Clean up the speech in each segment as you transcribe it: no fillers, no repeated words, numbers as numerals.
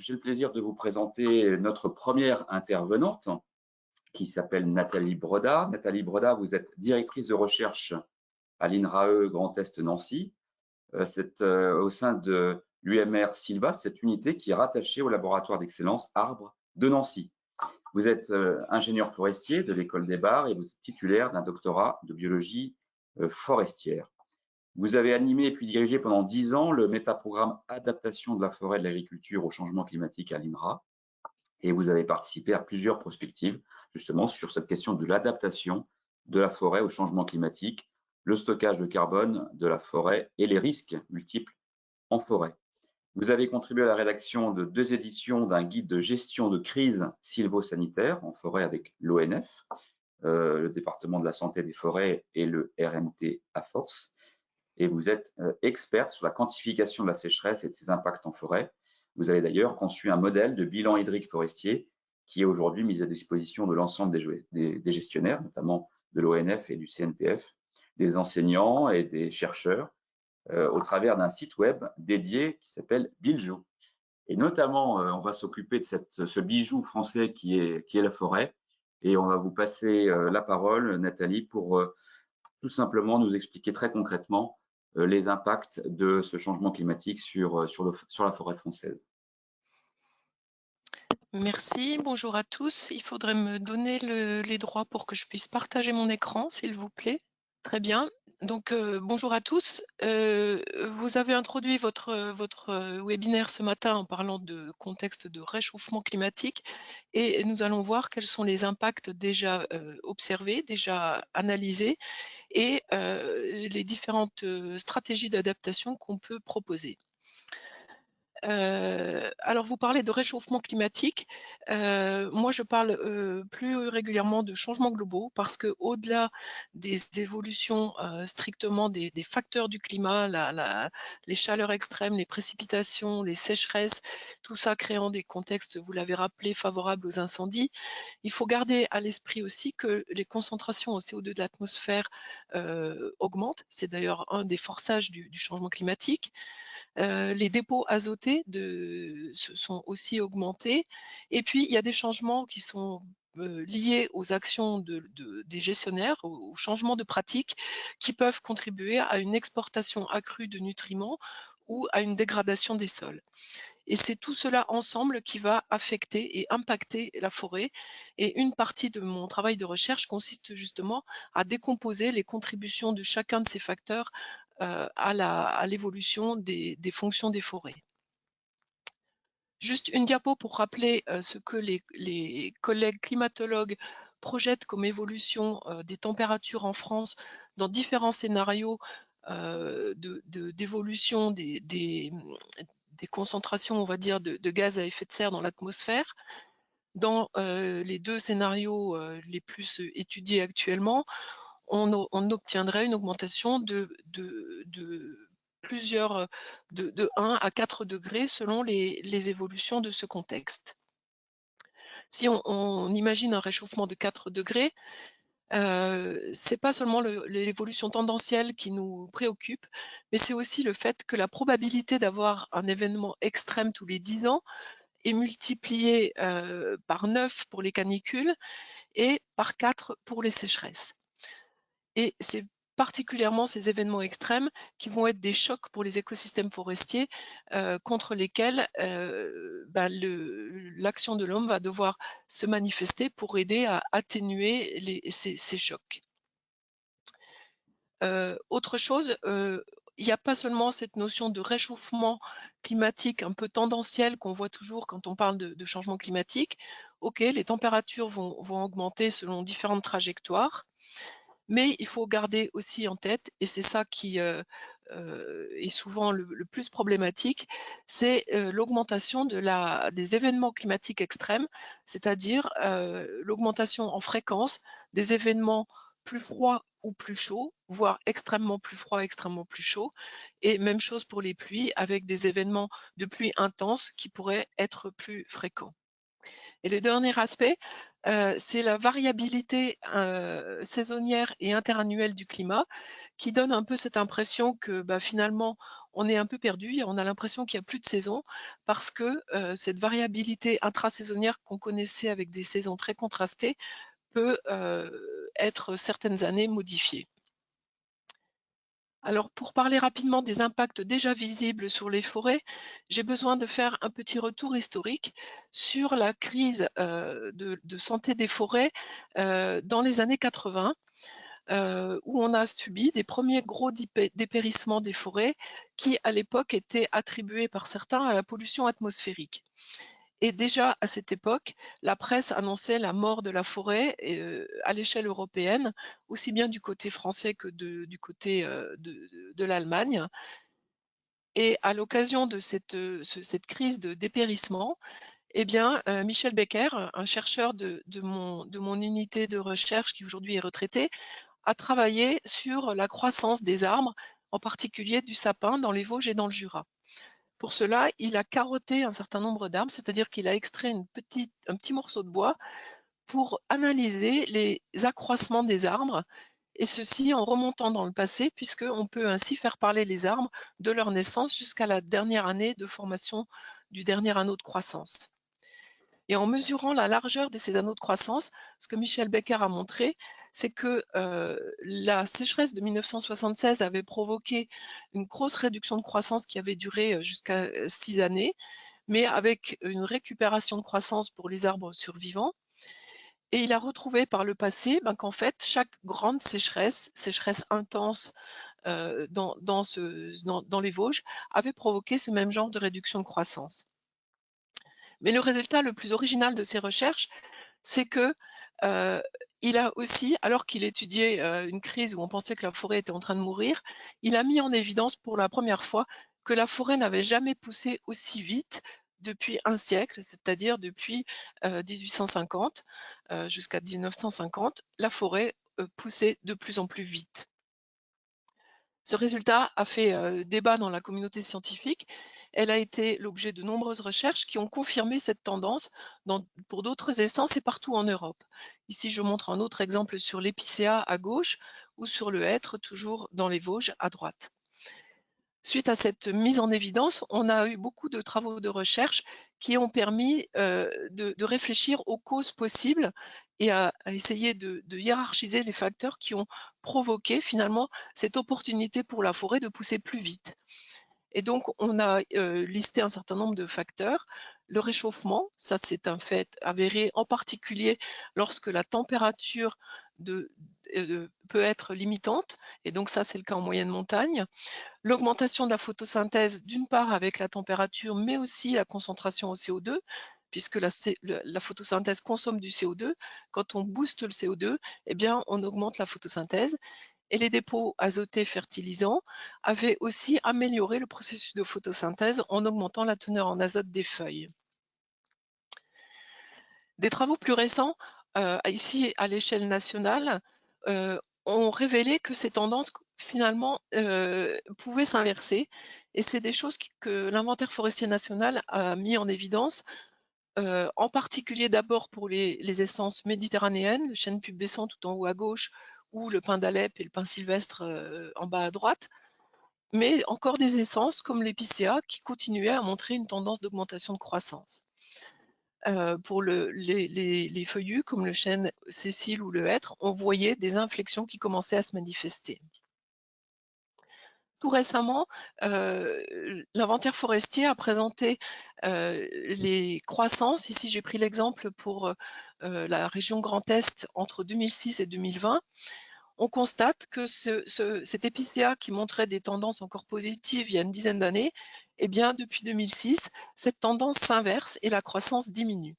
j'ai le plaisir de vous présenter notre première intervenante qui s'appelle Nathalie Broda. Nathalie Broda, vous êtes directrice de recherche à l'INRAE Grand Est Nancy. C'est au sein de l'UMR Silva, cette unité qui est rattachée au laboratoire d'excellence Arbre de Nancy. Vous êtes ingénieur forestier de l'école des Barres et vous êtes titulaire d'un doctorat de biologie forestière. Vous avez animé puis dirigé pendant 10 ans le métaprogramme Adaptation de la forêt de l'agriculture au changement climatique à l'INRA et vous avez participé à plusieurs prospectives justement sur cette question de l'adaptation de la forêt au changement climatique, le stockage de carbone de la forêt et les risques multiples en forêt. Vous avez contribué à la rédaction de 2 éditions d'un guide de gestion de crise sylvo-sanitaire en forêt avec l'ONF, le département de la santé des forêts et le RMT à force. Et vous êtes experte sur la quantification de la sécheresse et de ses impacts en forêt. Vous avez d'ailleurs conçu un modèle de bilan hydrique forestier qui est aujourd'hui mis à disposition de l'ensemble des gestionnaires, notamment de l'ONF et du CNPF, des enseignants et des chercheurs, au travers d'un site web dédié qui s'appelle Biljou. Et notamment, on va s'occuper de ce bijou français qui est la forêt. Et on va vous passer la parole, Nathalie, pour tout simplement nous expliquer très concrètement les impacts de ce changement climatique sur la forêt française. Merci, bonjour à tous. Il faudrait me donner les droits pour que je puisse partager mon écran, s'il vous plaît. Très bien. Donc, bonjour à tous. Vous avez introduit votre webinaire ce matin en parlant de contexte de réchauffement climatique et nous allons voir quels sont les impacts déjà observés, déjà analysés et les différentes stratégies d'adaptation qu'on peut proposer. Alors vous parlez de réchauffement climatique. Moi je parle plus régulièrement de changements globaux parce que au-delà des évolutions strictement des facteurs du climat, les chaleurs extrêmes, les précipitations, les sécheresses, tout ça créant des contextes, vous l'avez rappelé, favorables aux incendies, il faut garder à l'esprit aussi que les concentrations au CO2 de l'atmosphère augmentent. C'est d'ailleurs un des forçages du changement climatique. Les dépôts azotés se sont aussi augmentés. Et puis, il y a des changements qui sont liés aux actions des gestionnaires, au changement de pratiques qui peuvent contribuer à une exportation accrue de nutriments ou à une dégradation des sols. Et c'est tout cela ensemble qui va affecter et impacter la forêt. Et une partie de mon travail de recherche consiste justement à décomposer les contributions de chacun de ces facteurs à l'évolution des fonctions des forêts. Juste une diapo pour rappeler ce que les collègues climatologues projettent comme évolution des températures en France dans différents scénarios d'évolution des concentrations, on va dire, de gaz à effet de serre dans l'atmosphère. Dans les 2 scénarios les plus étudiés actuellement, on obtiendrait une augmentation de 1 à 4 degrés selon les évolutions de ce contexte. Si on imagine un réchauffement de 4 degrés, c'est pas seulement l'évolution tendancielle qui nous préoccupe, mais c'est aussi le fait que la probabilité d'avoir un événement extrême tous les 10 ans est multipliée par 9 pour les canicules et par 4 pour les sécheresses. Et c'est particulièrement ces événements extrêmes qui vont être des chocs pour les écosystèmes forestiers contre lesquels l'action de l'homme va devoir se manifester pour aider à atténuer ces chocs. Autre chose, il n'y a pas seulement cette notion de réchauffement climatique un peu tendanciel qu'on voit toujours quand on parle de changement climatique. Ok, les températures vont augmenter selon différentes trajectoires, mais il faut garder aussi en tête, et c'est ça qui est souvent le plus problématique, c'est l'augmentation des événements climatiques extrêmes, c'est-à-dire l'augmentation en fréquence des événements plus froids ou plus chauds, voire extrêmement plus froid, extrêmement plus chaud, et même chose pour les pluies, avec des événements de pluie intenses qui pourraient être plus fréquents. Et le dernier aspect, c'est la variabilité saisonnière et interannuelle du climat qui donne un peu cette impression que finalement, on est un peu perdu et on a l'impression qu'il n'y a plus de saison parce que cette variabilité intrasaisonnière qu'on connaissait avec des saisons très contrastées peut être certaines années modifiée. Alors, pour parler rapidement des impacts déjà visibles sur les forêts, j'ai besoin de faire un petit retour historique sur la crise de santé des forêts dans les années 80, où on a subi des premiers gros dépérissements des forêts qui, à l'époque, étaient attribués par certains à la pollution atmosphérique. Et déjà à cette époque, la presse annonçait la mort de la forêt à l'échelle européenne, aussi bien du côté français que du côté de l'Allemagne. Et à l'occasion de cette crise de dépérissement, eh bien, Michel Becker, un chercheur de mon unité de recherche qui aujourd'hui est retraité, a travaillé sur la croissance des arbres, en particulier du sapin dans les Vosges et dans le Jura. Pour cela, il a carotté un certain nombre d'arbres, c'est-à-dire qu'il a extrait un petit morceau de bois pour analyser les accroissements des arbres, et ceci en remontant dans le passé, puisqu'on peut ainsi faire parler les arbres de leur naissance jusqu'à la dernière année de formation du dernier anneau de croissance. Et en mesurant la largeur de ces anneaux de croissance, ce que Michel Becker a montré, c'est que la sécheresse de 1976 avait provoqué une grosse réduction de croissance qui avait duré jusqu'à 6 années, mais avec une récupération de croissance pour les arbres survivants. Et il a retrouvé par le passé qu'en fait, chaque grande sécheresse intense dans les Vosges, avait provoqué ce même genre de réduction de croissance. Mais le résultat le plus original de ces recherches, c'est que il a aussi, alors qu'il étudiait une crise où on pensait que la forêt était en train de mourir, il a mis en évidence pour la première fois que la forêt n'avait jamais poussé aussi vite depuis un siècle, c'est-à-dire depuis 1850 jusqu'à 1950, la forêt poussait de plus en plus vite. Ce résultat a fait débat dans la communauté scientifique. Elle a été l'objet de nombreuses recherches qui ont confirmé cette tendance pour d'autres essences et partout en Europe. Ici, je montre un autre exemple sur l'épicéa à gauche ou sur le hêtre, toujours dans les Vosges, à droite. Suite à cette mise en évidence, on a eu beaucoup de travaux de recherche qui ont permis de réfléchir aux causes possibles et à essayer de hiérarchiser les facteurs qui ont provoqué finalement cette opportunité pour la forêt de pousser plus vite. Et donc, on a listé un certain nombre de facteurs. Le réchauffement, ça c'est un fait avéré, en particulier lorsque la température peut être limitante, et donc ça c'est le cas en moyenne montagne. L'augmentation de la photosynthèse, d'une part avec la température, mais aussi la concentration au CO2, puisque la photosynthèse consomme du CO2. Quand on booste le CO2, eh bien, on augmente la photosynthèse. Et les dépôts azotés fertilisants avaient aussi amélioré le processus de photosynthèse en augmentant la teneur en azote des feuilles. Des travaux plus récents, ici à l'échelle nationale, ont révélé que ces tendances finalement pouvaient s'inverser, et c'est des choses que l'inventaire forestier national a mis en évidence, en particulier d'abord pour les essences méditerranéennes, le chêne pubescent tout en haut à gauche, ou le pin d'Alep et le pin sylvestre en bas à droite, mais encore des essences comme l'épicéa qui continuaient à montrer une tendance d'augmentation de croissance. Pour les feuillus comme le chêne sicile ou le hêtre, on voyait des inflexions qui commençaient à se manifester. Tout récemment, l'inventaire forestier a présenté les croissances. Ici, j'ai pris l'exemple pour la région Grand Est entre 2006 et 2020. On constate que cet épicéa qui montrait des tendances encore positives il y a une dizaine d'années, eh bien, depuis 2006, cette tendance s'inverse et la croissance diminue.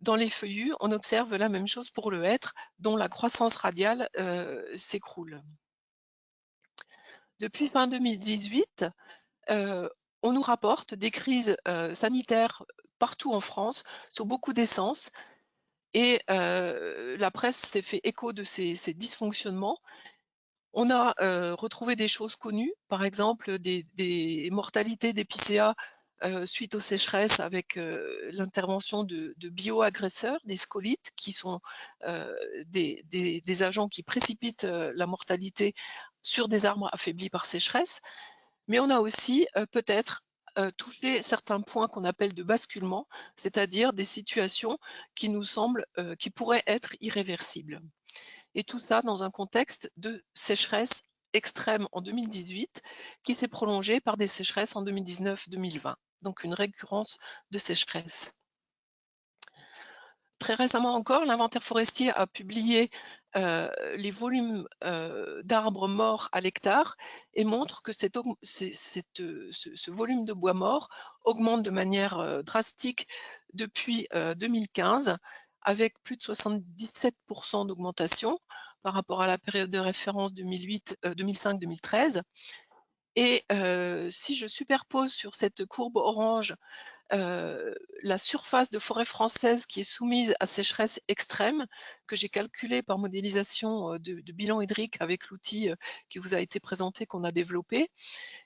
Dans les feuillus, on observe la même chose pour le hêtre, dont la croissance radiale s'écroule. Depuis fin 2018, on nous rapporte des crises sanitaires partout en France, sur beaucoup d'essences, et la presse s'est fait écho de ces dysfonctionnements. On a retrouvé des choses connues, par exemple des mortalités d'épicéa suite aux sécheresses avec l'intervention de bioagresseurs, des scolites, qui sont des agents qui précipitent la mortalité sur des arbres affaiblis par sécheresse. mais on a aussi peut-être touché certains points qu'on appelle de basculement, c'est-à-dire des situations qui nous semblent, qui pourraient être irréversibles. Et tout ça dans un contexte de sécheresse extrême en 2018 qui s'est prolongée par des sécheresses en 2019-2020, donc une récurrence de sécheresse. Très récemment encore, l'inventaire forestier a publié les volumes d'arbres morts à l'hectare et montre que ce volume de bois mort augmente de manière drastique depuis 2015, avec plus de 77% d'augmentation par rapport à la période de référence 2005-2013. Et si je superpose sur cette courbe orange la surface de forêt française qui est soumise à sécheresse extrême, que j'ai calculée par modélisation de bilan hydrique avec l'outil qui vous a été présenté, qu'on a développé,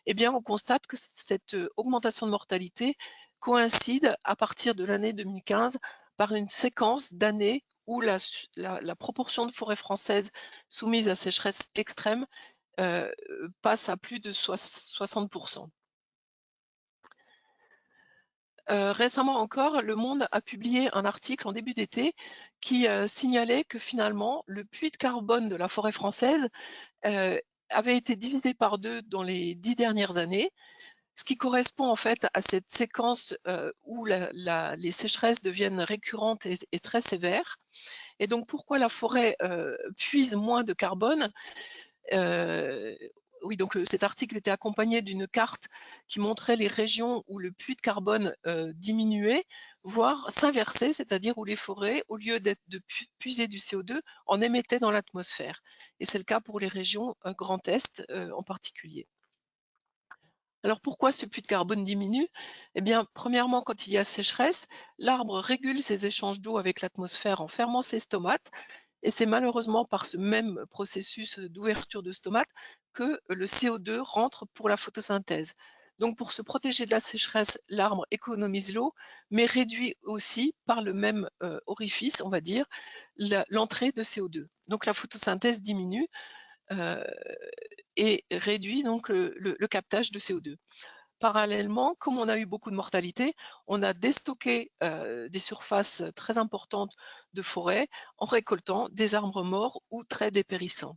eh bien, on constate que cette augmentation de mortalité coïncide à partir de l'année 2015 par une séquence d'années où la proportion de forêt française soumise à sécheresse extrême passe à plus de 60%. Récemment encore, Le Monde a publié un article en début d'été qui signalait que finalement, le puits de carbone de la forêt française avait été divisé par 2 dans les 10 dernières années, ce qui correspond en fait à cette séquence où les sécheresses deviennent récurrentes et très sévères. Et donc, pourquoi la forêt puise moins de carbone? Oui, donc cet article était accompagné d'une carte qui montrait les régions où le puits de carbone diminuait, voire s'inversait, c'est-à-dire où les forêts, au lieu de puiser du CO2, en émettaient dans l'atmosphère. Et c'est le cas pour les régions Grand Est en particulier. Alors pourquoi ce puits de carbone diminue? Eh bien, premièrement, quand il y a sécheresse, l'arbre régule ses échanges d'eau avec l'atmosphère en fermant ses stomates. Et c'est malheureusement par ce même processus d'ouverture de stomates que le CO2 rentre pour la photosynthèse. Donc pour se protéger de la sécheresse, l'arbre économise l'eau, mais réduit aussi par le même orifice, on va dire, l'entrée de CO2. Donc la photosynthèse diminue et réduit donc le captage de CO2. Parallèlement, comme on a eu beaucoup de mortalité, on a déstocké des surfaces très importantes de forêt en récoltant des arbres morts ou très dépérissants.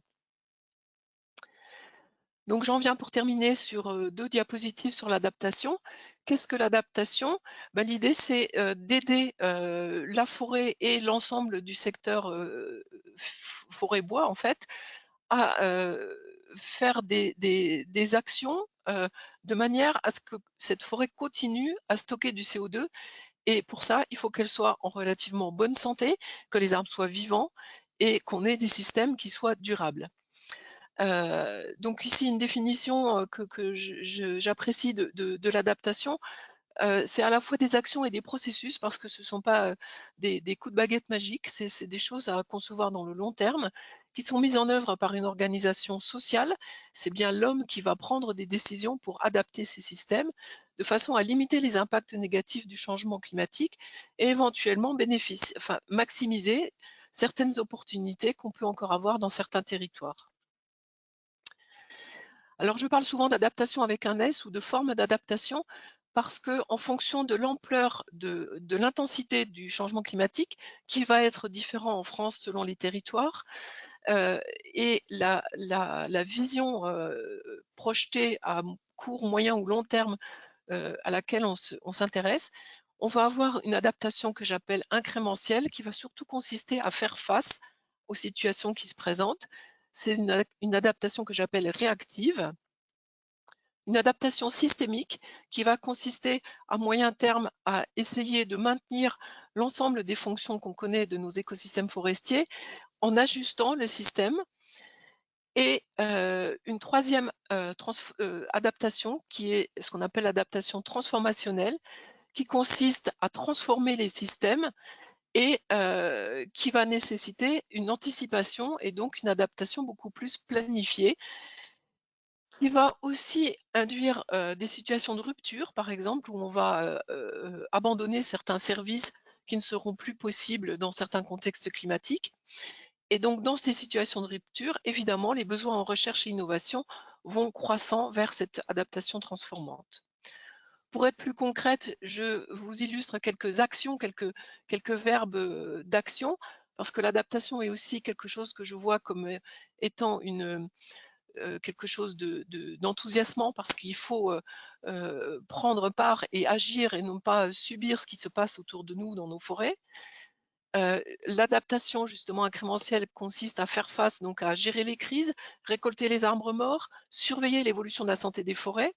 Donc j'en viens pour terminer sur 2 diapositives sur l'adaptation. Qu'est-ce que l'adaptation? L'idée, c'est d'aider la forêt et l'ensemble du secteur forêt-bois, en fait, à faire des actions de manière à ce que cette forêt continue à stocker du CO2. Et pour ça, il faut qu'elle soit en relativement bonne santé, que les arbres soient vivants et qu'on ait des systèmes qui soient durables. Donc ici, une définition que j'apprécie de l'adaptation, c'est à la fois des actions et des processus parce que ce ne sont pas des coups de baguette magiques, c'est des choses à concevoir dans le long terme qui sont mises en œuvre par une organisation sociale. C'est bien l'homme qui va prendre des décisions pour adapter ces systèmes de façon à limiter les impacts négatifs du changement climatique et éventuellement maximiser certaines opportunités qu'on peut encore avoir dans certains territoires. Alors, je parle souvent d'adaptation avec un S ou de forme d'adaptation parce que, en fonction de l'ampleur de l'intensité du changement climatique, qui va être différent en France selon les territoires, et la vision projetée à court, moyen ou long terme à laquelle on s'intéresse, on va avoir une adaptation que j'appelle incrémentielle qui va surtout consister à faire face aux situations qui se présentent. C'est une adaptation que j'appelle réactive. Une adaptation systémique qui va consister à moyen terme à essayer de maintenir l'ensemble des fonctions qu'on connaît de nos écosystèmes forestiers en ajustant le système. Et une troisième adaptation qui est ce qu'on appelle l'adaptation transformationnelle, qui consiste à transformer les systèmes et qui va nécessiter une anticipation et donc une adaptation beaucoup plus planifiée, qui va aussi induire des situations de rupture, par exemple, où on va abandonner certains services qui ne seront plus possibles dans certains contextes climatiques. Et donc, dans ces situations de rupture, évidemment, les besoins en recherche et innovation vont croissant vers cette adaptation transformante. Pour être plus concrète, je vous illustre quelques actions, quelques verbes d'action, parce que l'adaptation est aussi quelque chose que je vois comme étant quelque chose d'enthousiasmant, parce qu'il faut prendre part et agir et non pas subir ce qui se passe autour de nous dans nos forêts. L'adaptation justement incrémentielle consiste à faire face, donc à gérer les crises, récolter les arbres morts, surveiller l'évolution de la santé des forêts.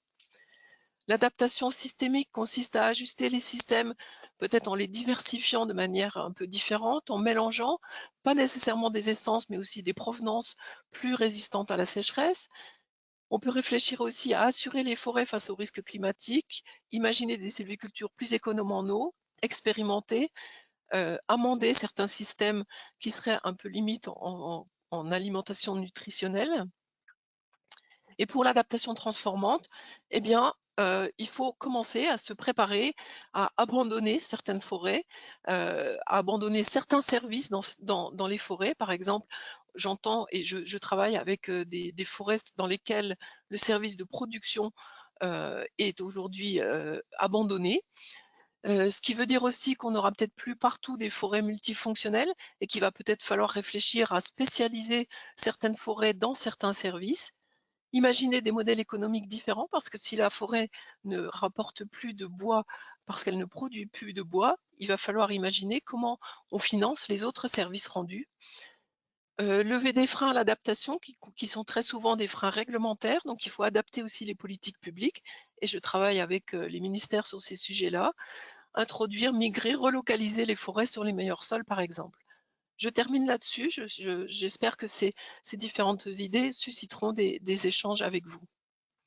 L'adaptation systémique consiste à ajuster les systèmes, peut-être en les diversifiant de manière un peu différente, en mélangeant, pas nécessairement des essences, mais aussi des provenances plus résistantes à la sécheresse. On peut réfléchir aussi à assurer les forêts face aux risques climatiques, imaginer des sylvicultures plus économes en eau, expérimenter, amender certains systèmes qui seraient un peu limites en alimentation nutritionnelle. Et pour l'adaptation transformante, eh bien, il faut commencer à se préparer à abandonner certaines forêts, à abandonner certains services dans les forêts. Par exemple, j'entends et je travaille avec des forêts dans lesquelles le service de production est aujourd'hui abandonné. Ce qui veut dire aussi qu'on n'aura peut-être plus partout des forêts multifonctionnelles et qu'il va peut-être falloir réfléchir à spécialiser certaines forêts dans certains services. Imaginer des modèles économiques différents, parce que si la forêt ne rapporte plus de bois parce qu'elle ne produit plus de bois, il va falloir imaginer comment on finance les autres services rendus. Lever des freins à l'adaptation qui sont très souvent des freins réglementaires, donc il faut adapter aussi les politiques publiques et je travaille avec les ministères sur ces sujets-là. Introduire, migrer, relocaliser les forêts sur les meilleurs sols par exemple. Je termine là-dessus, j'espère que ces différentes idées susciteront des échanges avec vous.